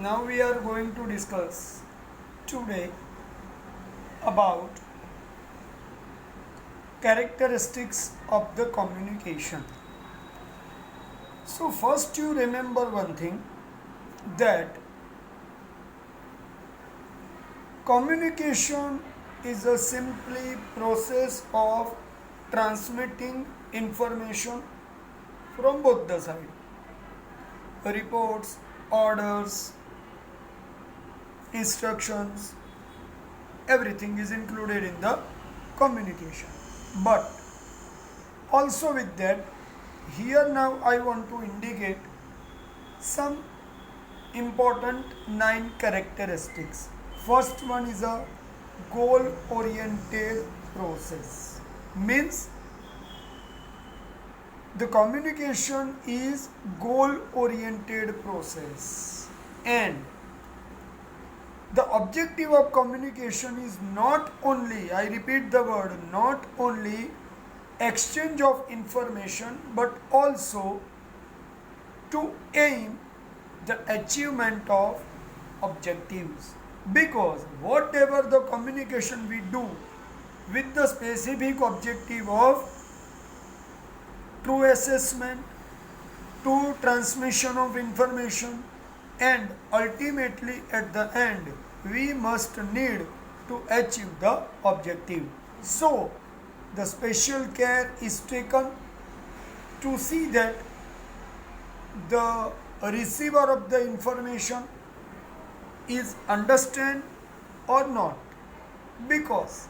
Now we are going to discuss today about characteristics of the communication. So first you remember one thing, that communication is a simply process of transmitting information from both the side. Reports, orders, instructions, everything is included in the communication. But also with that, here now I want to indicate some important 9 characteristics. First one is a goal oriented process. Means the communication is goal oriented process, and the objective of communication is not only, I repeat the word, not only exchange of information but also to aim the achievement of objectives. Because whatever the communication we do with the specific objective of true assessment, true transmission of information, and ultimately at the end we must need to achieve the objective. So the special care is taken to see that the receiver of the information is understand or not, because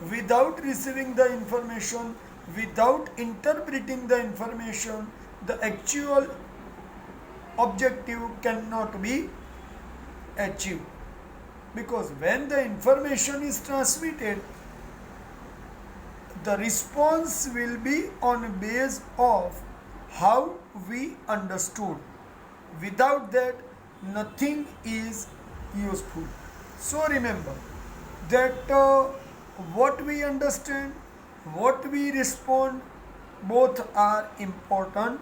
without receiving the information, without interpreting the information, the actual objective cannot be achieved. Because when the information is transmitted, the response will be on base of how we understood. Without that, nothing is useful. So remember that what we understand, what we respond, both are important.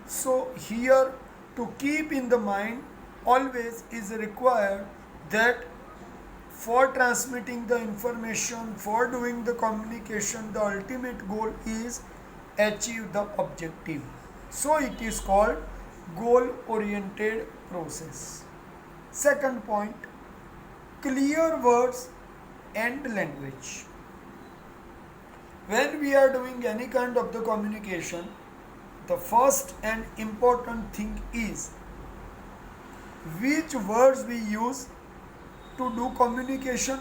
So here, to keep in the mind, always is required that for transmitting the information, for doing the communication, the ultimate goal is achieve the objective. So it is called goal oriented process. Second point, clear words and language. When we are doing any kind of the communication, the first and important thing is which words we use to do communication.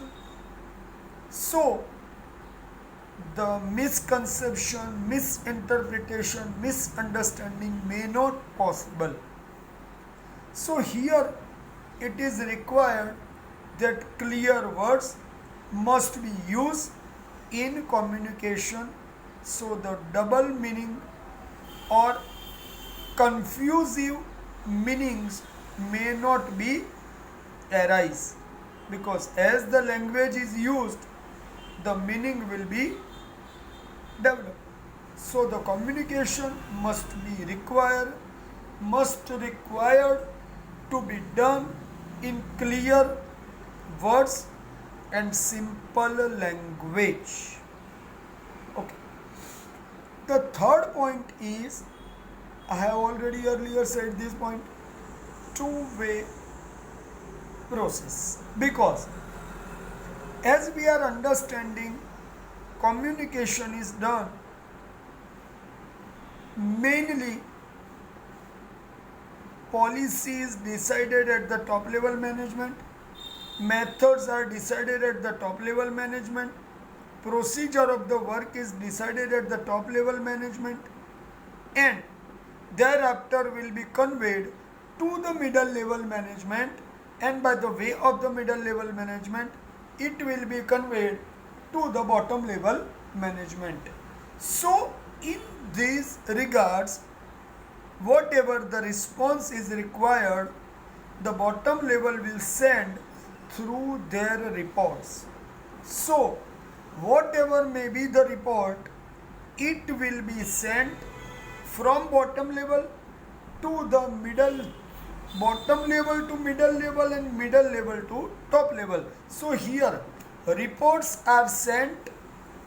So the misconception, misinterpretation, misunderstanding may not possible. So here it is required that clear words must be used in communication, so the double meaning or confusive meanings may not be arise, because as the language is used, the meaning will be developed. So the communication must required to be done in clear words and simple language. Okay. The third point is, I have already earlier said this point, two-way process. Because as we are understanding, communication is done mainly, policies decided at the top level management, methods are decided at the top level management, procedure of the work is decided at the top level management, and thereafter will be conveyed to the middle level management, and by the way of the middle level management it will be conveyed to the bottom level management. So in these regards, whatever the response is required, the bottom level will send through their reports. So whatever may be the report, it will be sent from bottom level to the middle bottom level to middle level and middle level to top level. So here reports are sent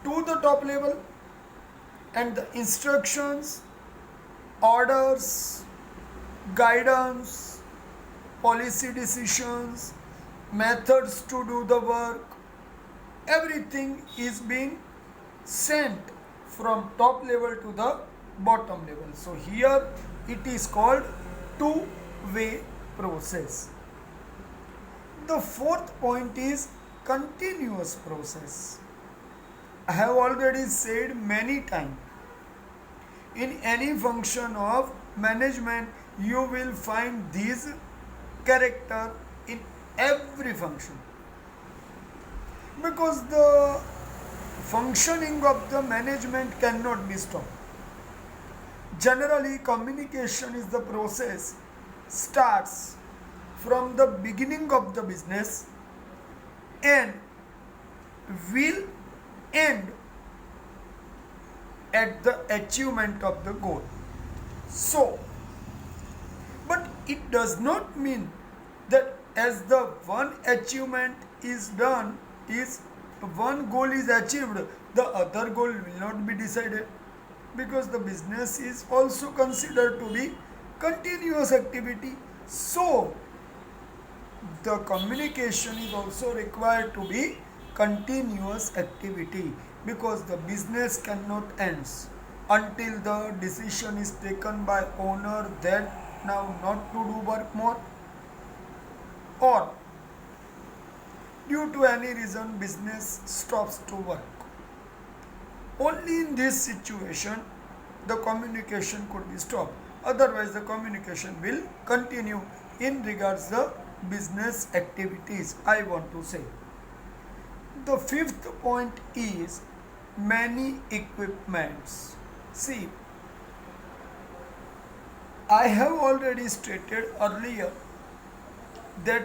to the top level, and the instructions, orders, guidance, policy decisions, methods to do the work, everything is being sent from top level to the bottom level. So here it is called two-way process. The fourth point is continuous process. I have already said many times, in any function of management you will find these character in every function, because the functioning of the management cannot be stopped. Generally, communication is the process starts from the beginning of the business and will end at the achievement of the goal. So, but it does not mean that as the one achievement is done, is one goal is achieved, the other goal will not be decided, because the business is also considered to be continuous activity. So the communication is also required to be continuous activity, because the business cannot end until the decision is taken by owner that now not to do work more, or due to any reason business stops to work. Only in this situation the communication could be stopped, otherwise the communication will continue in regards the business activities, I want to say. The fifth point is many equipments. See, I have already stated earlier that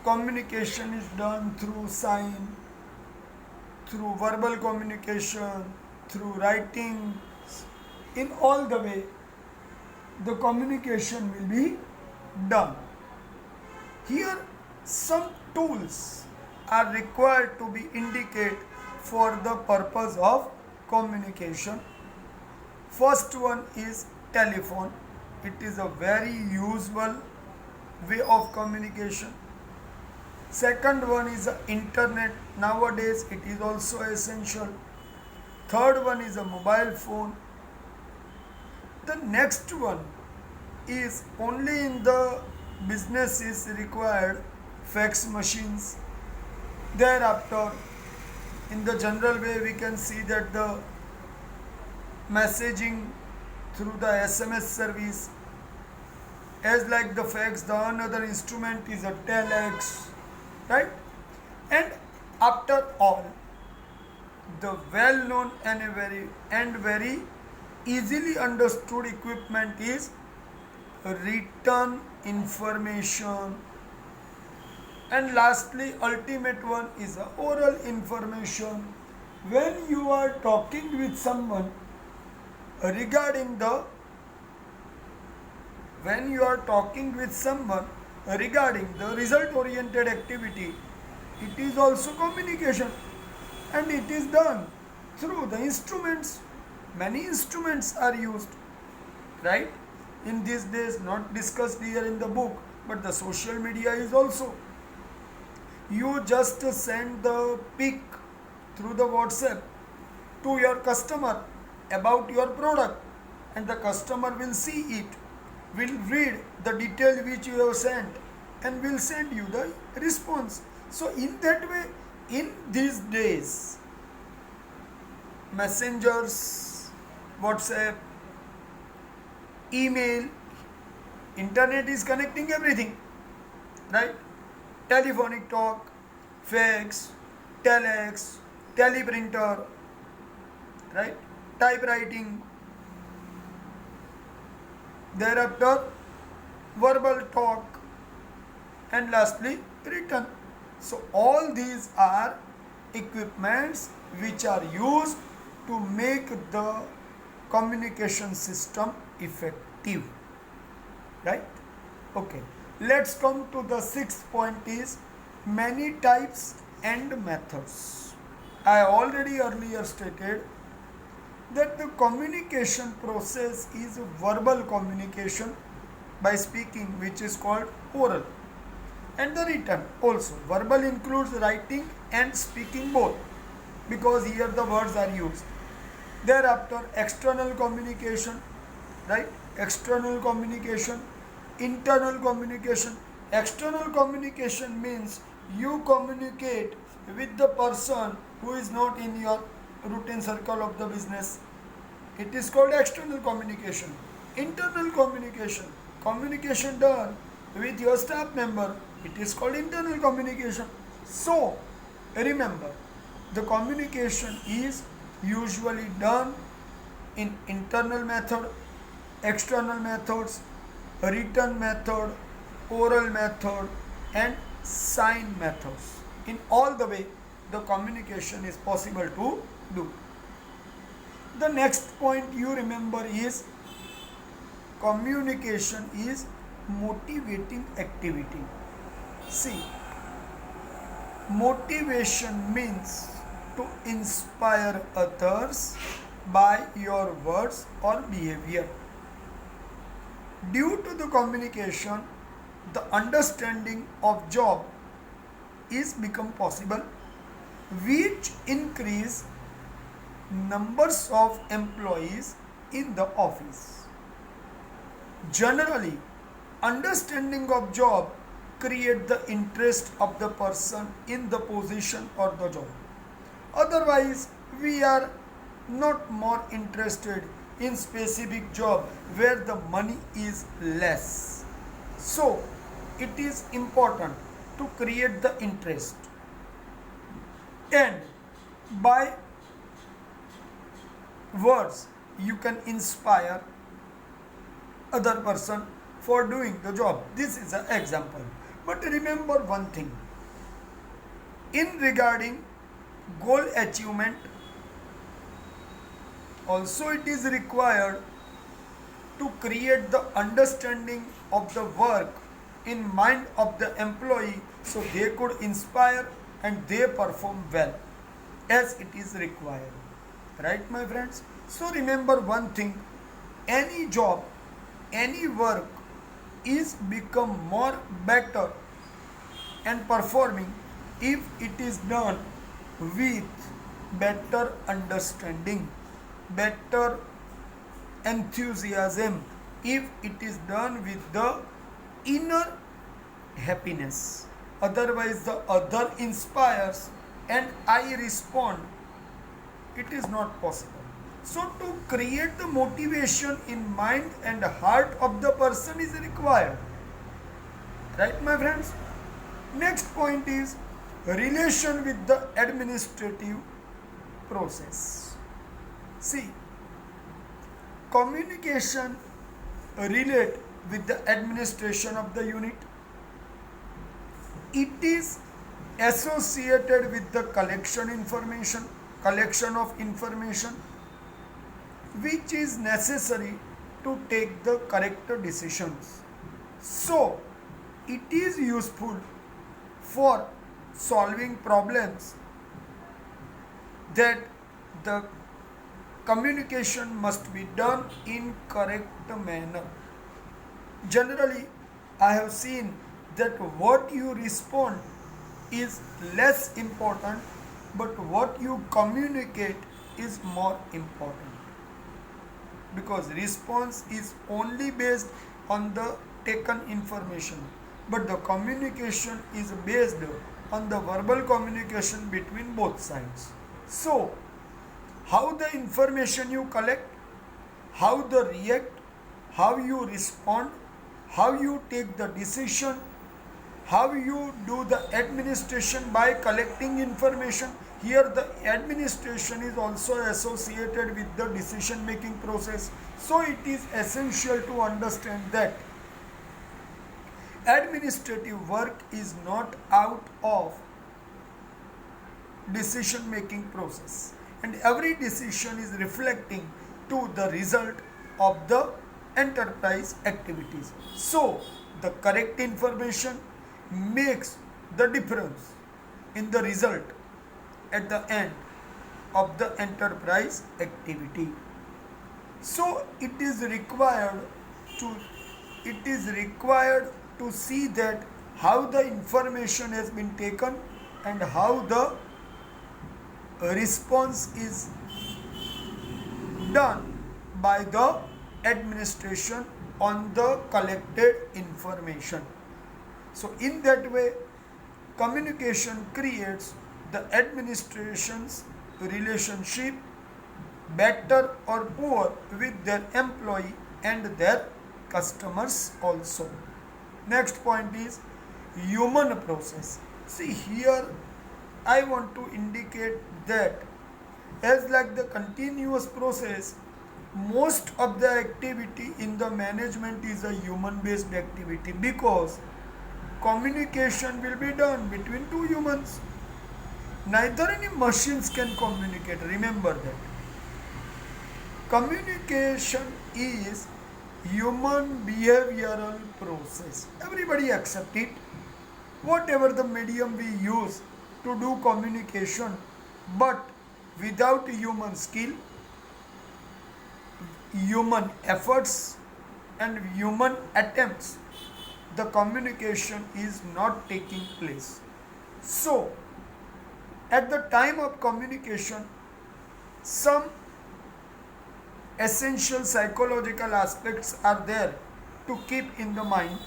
communication is done through sign, through verbal communication, through writing. In all the way the communication will be done. Here some tools are required to be indicated for the purpose of communication. First one is telephone. It is a very usual way of communication. Second one is the internet. Nowadays it is also essential. Third one is a mobile phone. The next one is only in the businesses required fax machines. Thereafter, in the general way, we can see that the messaging through the SMS service, as like the fax, the another instrument is a telex, right? And after all, the well-known and very easily understood equipment is written information, and lastly ultimate one is a oral information. When you are talking with someone regarding the result oriented activity, it is also communication, and it is done through the instruments. Many instruments are used, right? In these days, not discussed here in the book, but the social media is also. You just send the pic through the WhatsApp to your customer about your product, and the customer will see it, will read the detail which you have sent, and will send you the response. So in that way, in these days, messengers, WhatsApp, email, internet is connecting everything, right? Telephonic talk, fax, telex, teleprinter, right? Typewriting. Thereafter, verbal talk, and lastly, written. So all these are equipments which are used to make the communication system effective, right? Okay, let's come to the sixth point is many types and methods. I already earlier stated that the communication process is verbal communication by speaking, which is called oral, and the written also. Verbal includes writing and speaking both, because here the words are used. Thereafter, external communication, right? External communication, internal communication. External communication means you communicate with the person who is not in your routine circle of the business. It is called external communication. Internal communication, communication done with your staff member, it is called internal communication. So remember, the communication is usually done in internal method, external methods, written method, oral method, and sign methods. In all the way, the communication is possible to do. The next point you remember is communication is motivating activity. See, motivation means to inspire others by your words or behavior. Due to the communication, the understanding of job is become possible, which increase numbers of employees in the office. Generally, understanding of job create the interest of the person in the position or the job. Otherwise, we are not more interested in specific job where the money is less. So, it is important to create the interest, and by words you can inspire other person for doing the job. This is an example. But remember one thing, in regarding goal achievement, also it is required to create the understanding of the work in mind of the employee, so they could inspire and they perform well as it is required. Right, my friends? So remember one thing, any job, any work is become more better and performing if it is done with better understanding, better enthusiasm, if it is done with the inner happiness. Otherwise, the other inspires and I respond. It is not possible. So, to create the motivation in mind and heart of the person is required. Right, my friends? Next point is relation with the administrative process. See, communication relate with the administration of the unit. It is associated with the collection of information which is necessary to take the correct decisions. So, it is useful for solving problems that the communication must be done in correct manner. Generally, I have seen that what you respond is less important, but what you communicate is more important, because response is only based on the taken information, but the communication is based on the verbal communication between both sides. So, how the information you collect, how the react, how you respond, how you take the decision, how you do the administration by collecting information. Here the administration is also associated with the decision making process. So it is essential to understand that administrative work is not out of decision making process, and every decision is reflecting to the result of the enterprise activities. So The correct information makes the difference in the result at the end of the enterprise activity. So to it is required to see that how the information has been taken and how the response is done by the administration on the collected information. So in that way, communication creates the administration's relationship, better or poor, with their employee and their customers also. Next point is human process. See here, I want to indicate that as like the continuous process, most of the activity in the management is a human based activity, because communication will be done between two humans. Neither any machines can communicate. Remember that. Communication is human behavioral process. Everybody accept it. Whatever the medium we use to do communication, but without human skill, human efforts and human attempts, the communication is not taking place. So at the time of communication, some essential psychological aspects are there to keep in the mind: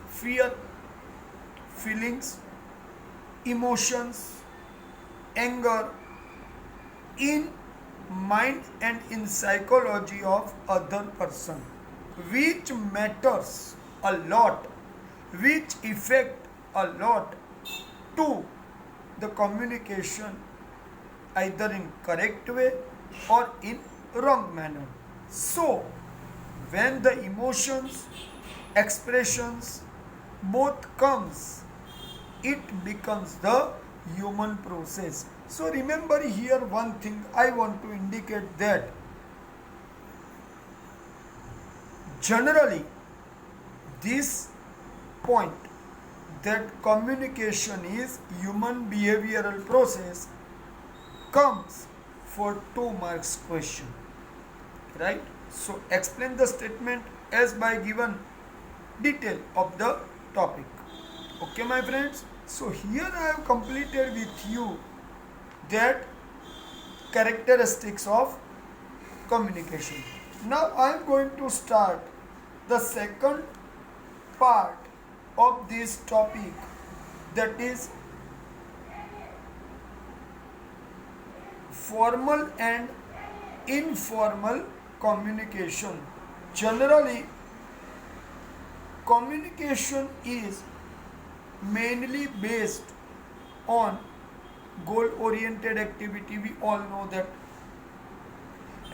fear, feelings, emotions, anger, in mind and in psychology of other person, which matters a lot, which affect a lot to the communication, either in correct way or in wrong manner. So when the emotions, expressions both comes, it becomes the human process. So remember here one thing I want to indicate, that generally this point, that communication is human behavioral process, comes for 2 marks question, right? So explain the statement as by given detail of the topic. Okay my friends, so here I have completed with you that characteristics of communication. Now I am going to start the second part of this topic, that is formal and informal communication. Generally, communication is mainly based on goal oriented activity. We all know that.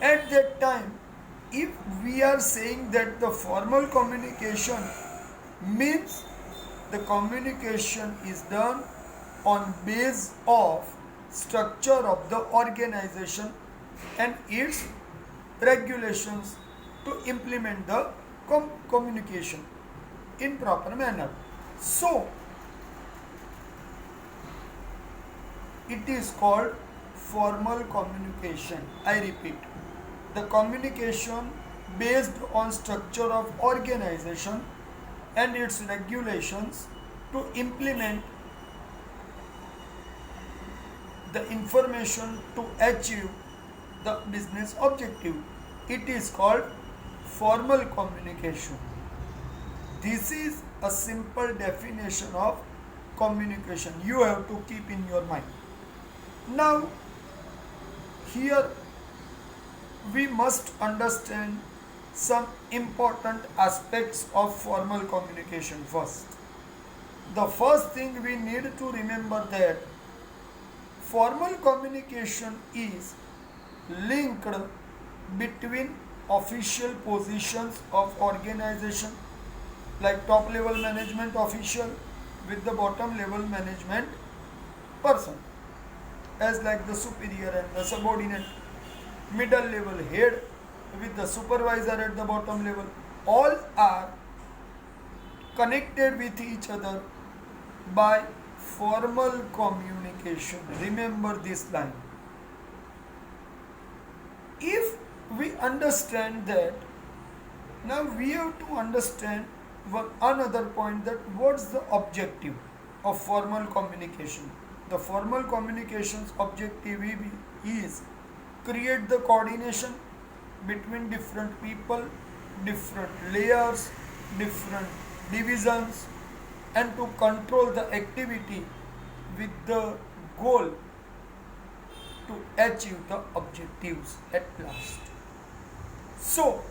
At that time, if we are saying that the formal communication means the communication is done on base of structure of the organization and its regulations to implement the communication in proper manner. So it is called formal communication. I repeat, the communication based on structure of organization and its regulations to implement the information to achieve the business objective. It is called formal communication. This is a simple definition of communication. You have to keep in your mind. Now, here we must understand some important aspects of formal communication first. The first thing we need to remember that formal communication is linked between official positions of organization, like top level management official with the bottom level management person, as like the superior and the subordinate, middle level head with the supervisor at the bottom level. All are connected with each other by formal communication. Remember this line. If we understand that, now we have to understand one another point, that what's the objective of formal communication. The formal communication's objective is create the coordination between different people, different layers, different divisions, and to control the activity with the goal to achieve the objectives at last. So,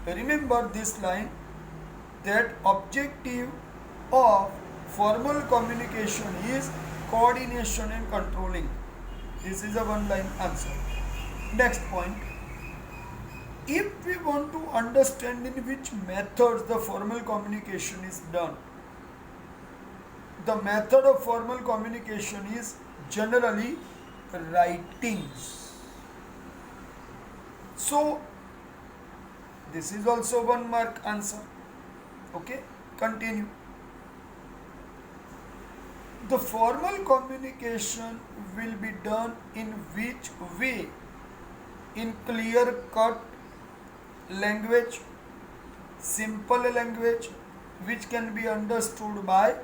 remember this line, that objective of formal communication is coordination and controlling. This is a one line answer. Next point, if we want to understand in which methods the formal communication is done, the method of formal communication is generally writings. So, this is also 1 mark answer. Okay, continue. The formal communication will be done in which way? In clear cut language, simple language, which can be understood by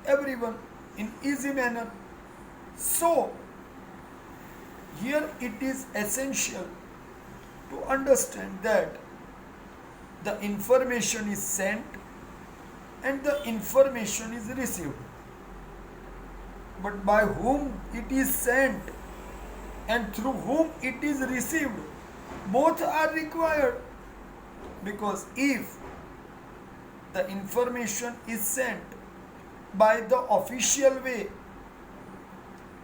everyone in easy manner. So, here it is essential to understand that the information is sent and the information is received. But by whom it is sent and through whom it is received, both are required. Because if the information is sent by the official way,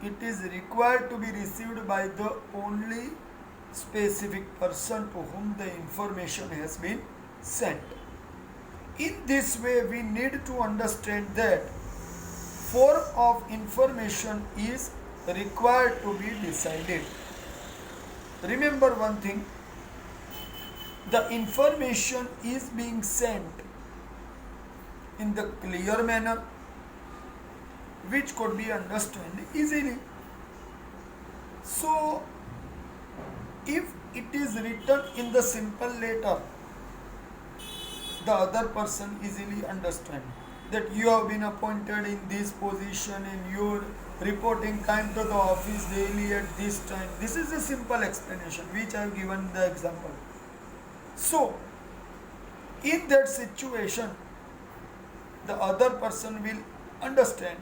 it is required to be received by the only specific person to whom the information has been sent. In this way, we need to understand that form of information is required to be decided. Remember one thing, the information is being sent in the clear manner which could be understood easily. So, if it is written in the simple letter, the other person easily understand that you have been appointed in this position and your reporting time to the office daily at this time. This is a simple explanation which I have given the example. So, in that situation, the other person will understand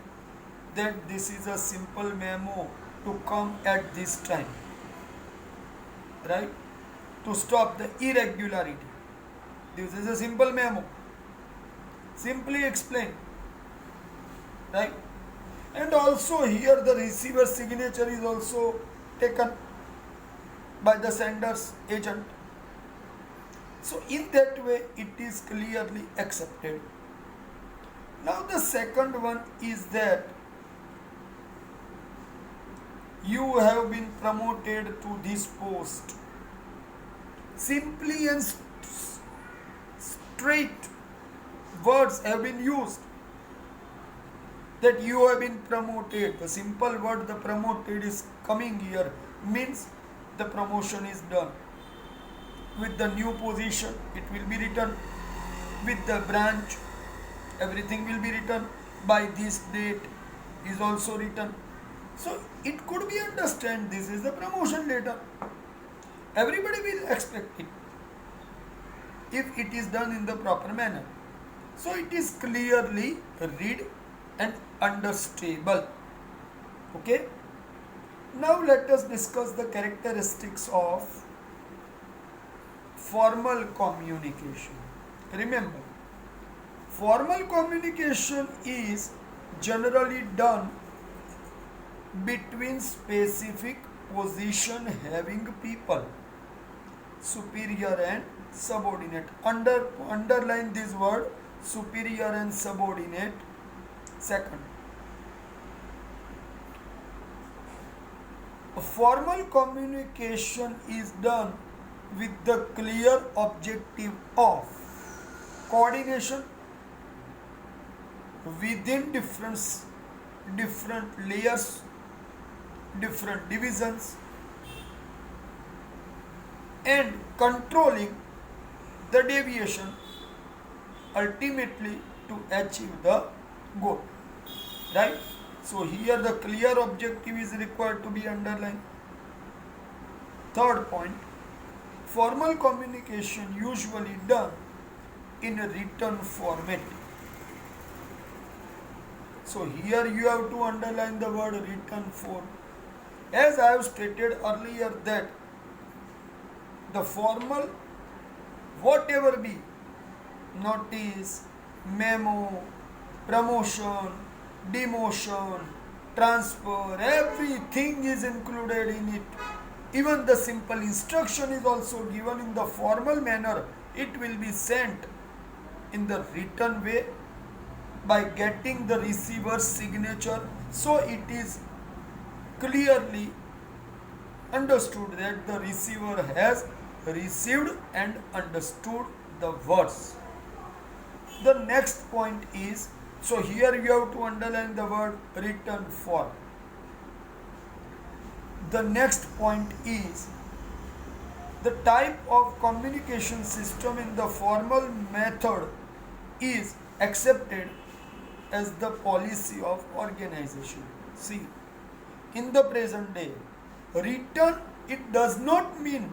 that this is a simple memo to come at this time, right? To stop the irregularity. This is a simple memo. Simply explain, right? And also here the receiver's signature is also taken by the sender's agent. So in that way it is clearly accepted. Now the second one is that you have been promoted to this post. Simply and straight words have been used that you have been promoted. The simple word the promoted is coming here means the promotion is done. With the new position it will be written, with the branch everything will be written, by this date is also written. So it could be understand this is the promotion letter. Everybody will expect it if it is done in the proper manner. So it is clearly read and understandable. Okay. Now let us discuss the characteristics of formal communication. Remember, formal communication is generally done between specific position having people, superior and subordinate. Underline this word, superior and subordinate. Second, a formal communication is done with the clear objective of coordination within different layers, different divisions, and controlling the deviation ultimately to achieve the goal. Right? So here the clear objective is required to be underlined. Third point, formal communication usually done in a written format. So here you have to underline the word written form. As I have stated earlier that the formal, whatever be, notice, memo, promotion, demotion, transfer, everything is included in it. Even the simple instruction is also given in the formal manner. It will be sent in the written way by getting the receiver's signature. So it is clearly understood that the receiver has received and understood the words. The next point is, so here you have to underline the word written form. The next point is the type of communication system in the formal method is accepted as the policy of organization. See, in the present day, written, it does not mean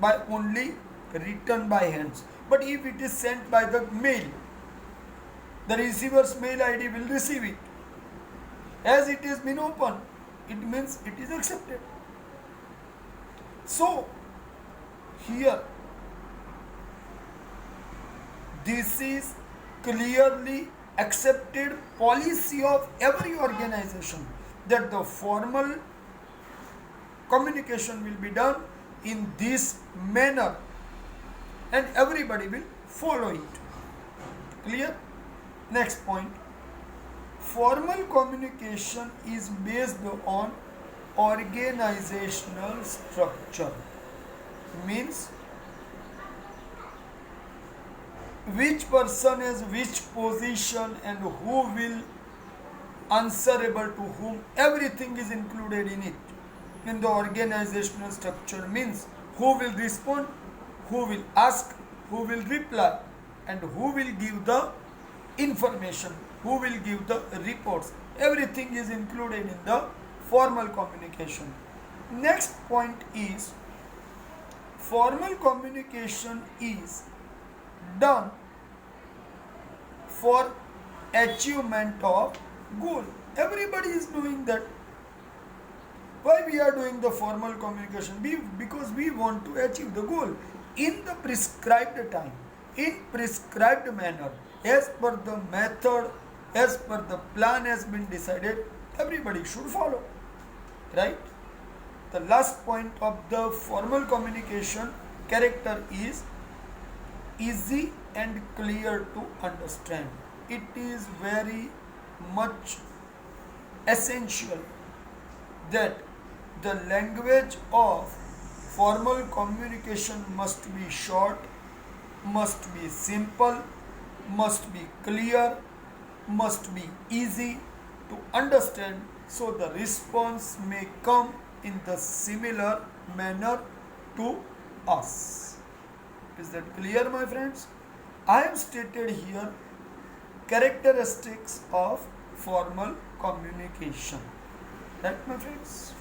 by only written by hands, but if it is sent by the mail, the receiver's mail ID will receive it. As it is been open, it means it is accepted. So here this is clearly accepted policy of every organization that the formal communication will be done in this manner and everybody will follow it. Clear? Next point. Formal communication is based on organizational structure. Means which person has which position and who will answerable to whom, everything is included in it. In the organizational structure means who will respond, who will ask, who will reply, and who will give the information, who will give the reports. Everything is included in the formal communication. Next point is formal communication is done for achievement of goal. Everybody is doing that. Why we are doing the formal communication? Because we want to achieve the goal in the prescribed time, in prescribed manner, as per the method, as per the plan has been decided. Everybody should follow. Right? The last point of the formal communication character is easy and clear to understand. It is very much essential that the language of formal communication must be short, must be simple, must be clear, must be easy to understand, so the response may come in the similar manner to us. Is that clear, my friends? I have stated here characteristics of formal communication. Right, my friends?